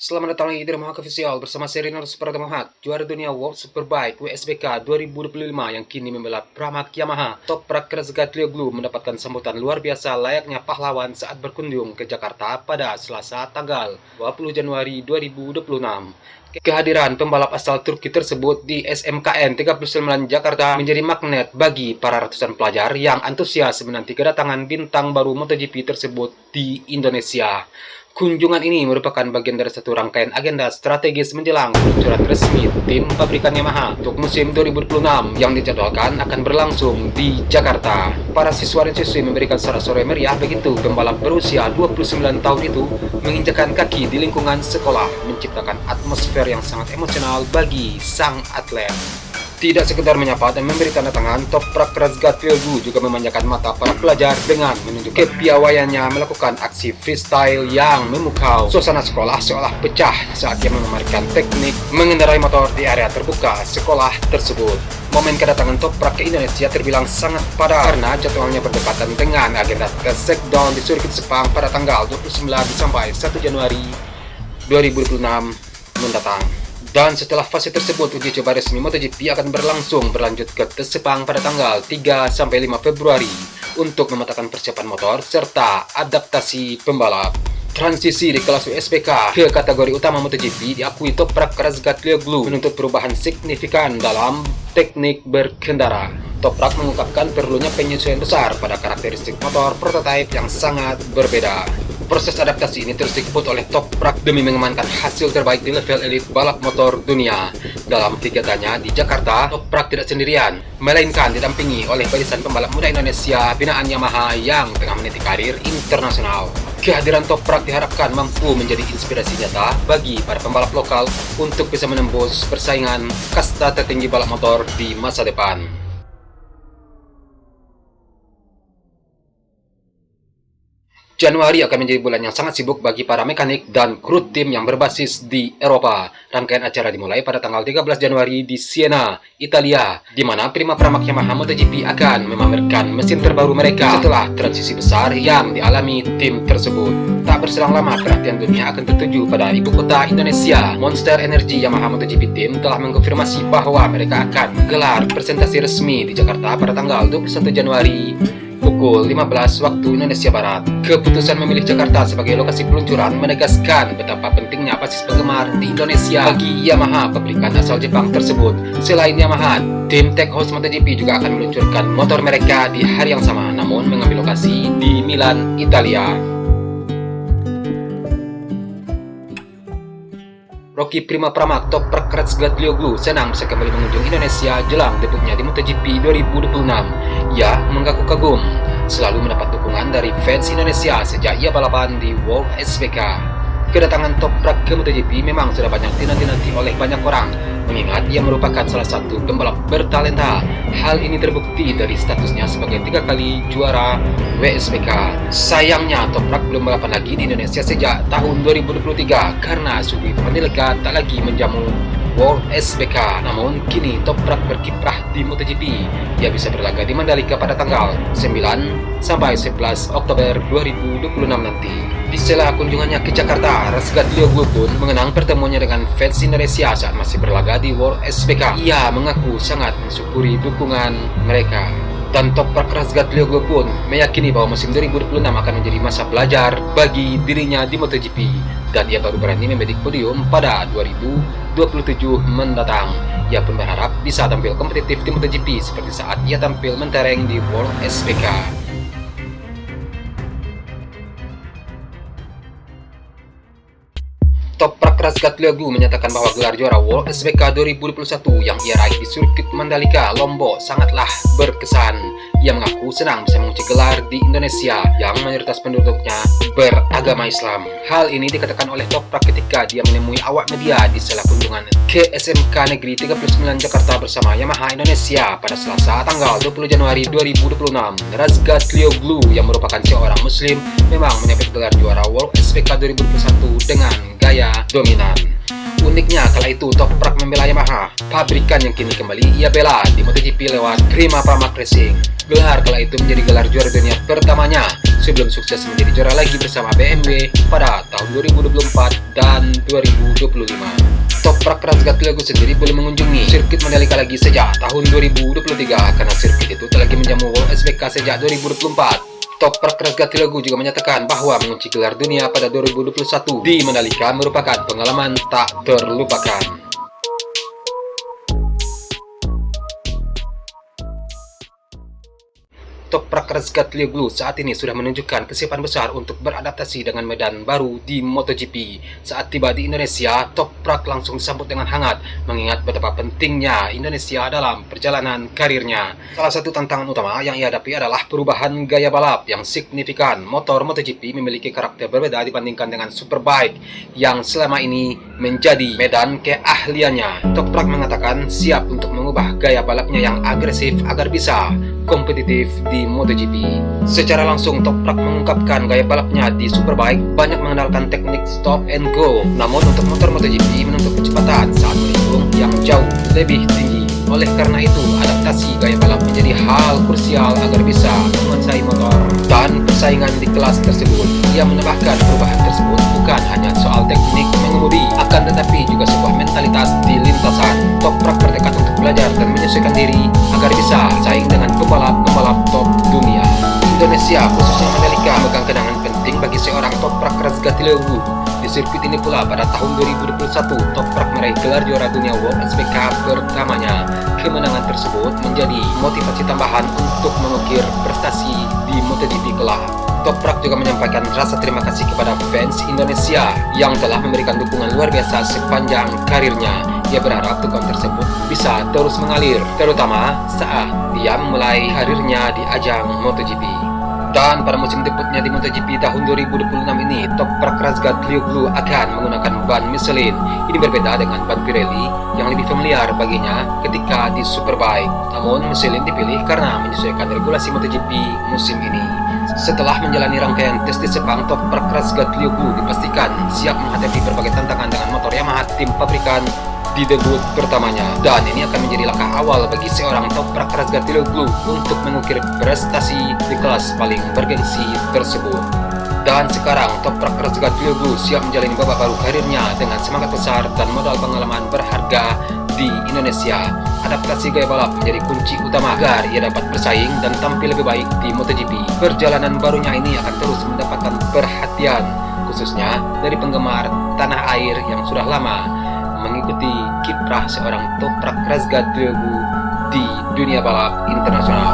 Selamat datang lagi di Rumah Official bersama Serina Suprata Muhammad, juara dunia World Superbike WSBK 2025 yang kini membela Pramac Yamaha. Toprak Krazgatlioglu mendapatkan sambutan luar biasa layaknya pahlawan saat berkunjung ke Jakarta pada Selasa tanggal 20 Januari 2026. Kehadiran pembalap asal Turki tersebut di SMKN 39 Jakarta menjadi magnet bagi para ratusan pelajar yang antusias menanti kedatangan bintang baru MotoGP tersebut di Indonesia. Kunjungan ini merupakan bagian dari satu rangkaian agenda strategis menjelang peluncuran resmi tim pabrikan Yamaha untuk musim 2026 yang dijadwalkan akan berlangsung di Jakarta. Para siswa dan siswi memberikan sorak-sorai meriah begitu pembalap berusia 29 tahun itu menginjakan kaki di lingkungan sekolah, menciptakan atmosfer yang sangat emosional bagi sang atlet. Tidak sekedar menyapa dan memberi tanda tangan, Toprak Krazgatlioglu juga memanjakan mata para pelajar dengan menunjukkan kepiawaiannya melakukan aksi freestyle yang memukau. Suasana sekolah seolah pecah saat dia memamerkan teknik mengendarai motor di area terbuka sekolah tersebut. Momen kedatangan Toprak ke Indonesia terbilang sangat padat karena jadwalnya berdekatan dengan agenda Kesek Down di sirkuit Sepang pada tanggal 29 sampai 1 Januari 2026 mendatang. Dan setelah fase tersebut, uji coba resmi MotoGP akan berlanjut ke Sepang pada tanggal 3 sampai 5 Februari untuk mematakan persiapan motor serta adaptasi pembalap. Transisi di kelas WSBK ke kategori utama MotoGP diakui Toprak Krazgatlioglu menuntut perubahan signifikan dalam teknik berkendara. Toprak mengungkapkan perlunya penyesuaian besar pada karakteristik motor prototipe yang sangat berbeda. Proses adaptasi ini terus dikebut oleh Toprak demi mengamankan hasil terbaik di level elit balap motor dunia. Dalam kegiatannya di Jakarta, Toprak tidak sendirian, melainkan didampingi oleh barisan pembalap muda Indonesia binaan Yamaha yang tengah meniti karir internasional. Kehadiran Toprak diharapkan mampu menjadi inspirasi nyata bagi para pembalap lokal untuk bisa menembus persaingan kasta tertinggi balap motor di masa depan. Januari akan menjadi bulan yang sangat sibuk bagi para mekanik dan kru tim yang berbasis di Eropa. Rangkaian acara dimulai pada tanggal 13 Januari di Siena, Italia, di mana prima Pramac Yamaha MotoGP akan memamerkan mesin terbaru mereka setelah transisi besar yang dialami tim tersebut. Tak berselang lama, perhatian dunia akan tertuju pada ibu kota Indonesia. Monster Energy Yamaha MotoGP Team telah mengkonfirmasi bahwa mereka akan gelar presentasi resmi di Jakarta pada tanggal 21 Januari pukul 15 waktu Indonesia Barat. Keputusan memilih Jakarta sebagai lokasi peluncuran menegaskan betapa pentingnya basis penggemar di Indonesia bagi Yamaha pabrikan asal Jepang tersebut. Selain Yamaha, tim tech host MotoGP juga akan meluncurkan motor mereka di hari yang sama, namun mengambil lokasi di Milan, Italia. Rocky Prima Pramac Toprak Krazgatlioglu senang bisa kembali mengunjungi Indonesia jelang debutnya di MotoGP 2026. Ia mengaku kagum selalu mendapat dukungan dari fans Indonesia sejak ia balapan di World SBK. Kedatangan Toprak ke MotoGP memang sudah banyak dinanti-nanti oleh banyak orang, mengingat ia merupakan salah satu pembalap bertalenta. Hal ini terbukti dari statusnya sebagai 3 kali juara WSBK. Sayangnya, Toprak belum balapan lagi di Indonesia sejak tahun 2023 karena Sudi Mandalika tak lagi menjamu World SBK. Namun kini Toprak berkiprah di MotoGP. Ia bisa berlaga di Mandalika pada tanggal 9 sampai 11 Oktober 2026 nanti. Di sela kunjungannya ke Jakarta, Krazgatlioglu pun mengenang pertemuannya dengan fans Indonesia saat masih berlaga di World SBK. Ia mengaku sangat mensyukuri dukungan mereka. Dan Toprak Krazgatlioglu pun meyakini bahwa musim 2026 akan menjadi masa belajar bagi dirinya di MotoGP, dan ia baru berani membidik podium pada 2027 mendatang. Ia pun berharap bisa tampil kompetitif di MotoGP seperti saat ia tampil mentereng di World SBK. Toprak Krazgatlioglu menyatakan bahwa gelar juara World SBK 2021 yang ia raih di sirkuit Mandalika, Lombok sangatlah berkesan. Ia mengaku senang bisa mengunci gelar di Indonesia yang mayoritas penduduknya beragama Islam. Hal ini dikatakan oleh Toprak ketika dia menemui awak media di sela kunjungan ke SMK Negeri 39 Jakarta bersama Yamaha Indonesia pada Selasa tanggal 20 Januari 2026. Krazgatlioglu yang merupakan seorang muslim memang menyabet gelar juara World SBK 2021 dengan gaya dominan. uniknya kala itu Toprak membela Yamaha, pabrikan yang kini kembali ia bela di MotoGP lewat Prima Pramac Racing. Gelar kala itu menjadi gelar juara dunia pertamanya sebelum sukses menjadi juara lagi bersama BMW pada tahun 2024 dan 2025. Toprak Razgatlioglu sendiri belum mengunjungi sirkuit Mandalika lagi sejak tahun 2023 karena sirkuit itu telah lagi menjamu World SBK sejak 2024. Toprak Razgatlioglu juga menyatakan bahwa mengunci gelar dunia pada 2021 di Mandalika merupakan pengalaman tak terlupakan. Toprak Razgatlioglu saat ini sudah menunjukkan kesiapan besar untuk beradaptasi dengan medan baru di MotoGP. Saat tiba di Indonesia, Toprak langsung disambut dengan hangat, mengingat betapa pentingnya Indonesia dalam perjalanan karirnya. Salah satu tantangan utama yang ia hadapi adalah perubahan gaya balap yang signifikan. Motor MotoGP memiliki karakter berbeda dibandingkan dengan Superbike yang selama ini menjadi medan keahliannya. Toprak mengatakan siap untuk mengubah gaya balapnya yang agresif agar bisa kompetitif di MotoGP. Secara langsung Toprak mengungkapkan gaya balapnya di Superbike banyak mengandalkan teknik stop and go. Namun untuk motor MotoGP menuntut kecepatan saat melingkung yang jauh lebih tinggi. Oleh karena itu, adaptasi gaya balap menjadi hal krusial agar bisa menguasai motor dan persaingan di kelas tersebut. Ia menambahkan perubahan tersebut bukan hanya soal teknik mengemudi, akan tetapi juga sebuah mentalitas di lintasan. Toprak bertekad untuk belajar dan menyesuaikan diri agar bisa saing dengan pembalap-pembalap top dunia. Indonesia, khususnya Mandalika, memegang kenangan penting bagi seorang Toprak Razgatlioglu. Di sirkuit ini pula pada tahun 2021, Toprak meraih gelar juara dunia World SBK pertamanya. Kemenangan tersebut menjadi motivasi tambahan untuk mengukir prestasi di MotoGP kelak. Toprak juga menyampaikan rasa terima kasih kepada fans Indonesia yang telah memberikan dukungan luar biasa sepanjang karirnya. Ia berharap dukungan tersebut bisa terus mengalir, terutama saat dia memulai karirnya di ajang MotoGP. Dan pada musim debutnya di MotoGP tahun 2026 ini, Toprak Razgatlioglu akan menggunakan ban Michelin. Ini berbeda dengan ban Pirelli yang lebih familiar baginya ketika di Superbike. Namun Michelin dipilih karena menyesuaikan regulasi MotoGP musim ini. Setelah menjalani rangkaian tes di Sepang, Toprak Razgatlioglu dipastikan siap menghadapi berbagai tantangan dengan motor Yamaha tim pabrikan di debut pertamanya, dan ini akan menjadi langkah awal bagi seorang Toprak Razgatlioglu untuk mengukir prestasi di kelas paling bergengsi tersebut. Dan sekarang Toprak Razgatlioglu siap menjalani babak baru karirnya dengan semangat besar dan modal pengalaman berharga di Indonesia. Adaptasi gaya balap menjadi kunci utama agar ia dapat bersaing dan tampil lebih baik di MotoGP. Perjalanan barunya ini akan terus mendapatkan perhatian, khususnya dari penggemar tanah air yang sudah lama mengikuti kiprah seorang Toprak Razgatlioglu di dunia balap internasional.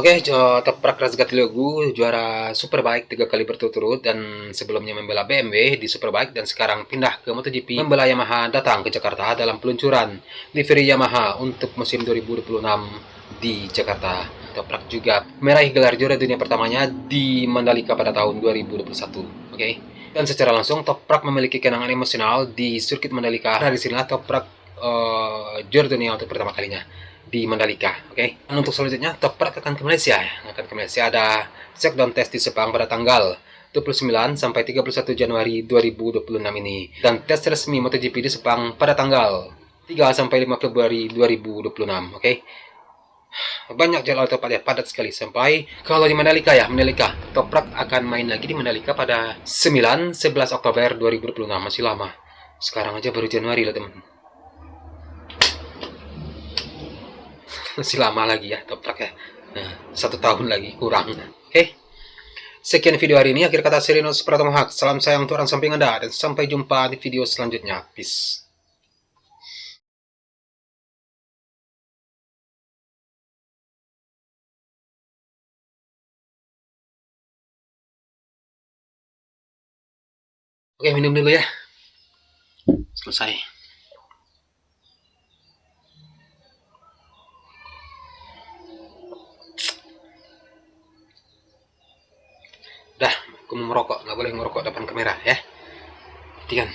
Oke, Toprak Razgatlioglu juara Superbike 3 kali berturut-turut dan sebelumnya membela BMW di Superbike dan sekarang pindah ke MotoGP membela Yamaha datang ke Jakarta dalam peluncuran livery Yamaha untuk musim 2026 di Jakarta. Toprak juga meraih gelar juara dunia pertamanya di Mandalika pada tahun 2021. Oke. Dan secara langsung Toprak memiliki kenangan emosional di sirkuit Mandalika. Dari sinilah Toprak juara dunia untuk pertama kalinya di Mandalika. Oke. Dan untuk selanjutnya Toprak akan ke Malaysia. Akan ke Malaysia ada shakedown test di Sepang pada tanggal 29 sampai 31 Januari 2026 ini. Dan tes resmi MotoGP di Sepang pada tanggal 3 sampai 5 Februari 2026. Oke. Banyak jalan tempat ya, padat sekali. Sampai kalau di Mandalika ya, Mandalika Toprak akan main lagi di Mandalika pada 9-11 Oktober 2026. Masih lama. Sekarang aja baru Januari lah teman. Masih lama lagi ya Toprak ya. Nah, 1 tahun lagi kurang. Oke. Sekian video hari ini. Akhir kata Serinus Pratama Hak. Salam sayang untuk orang samping Anda dan sampai jumpa di video selanjutnya. Peace. Oke, minum dulu ya. Selesai. Dah, aku mau merokok. Nggak boleh merokok depan kamera ya. Perhatikan.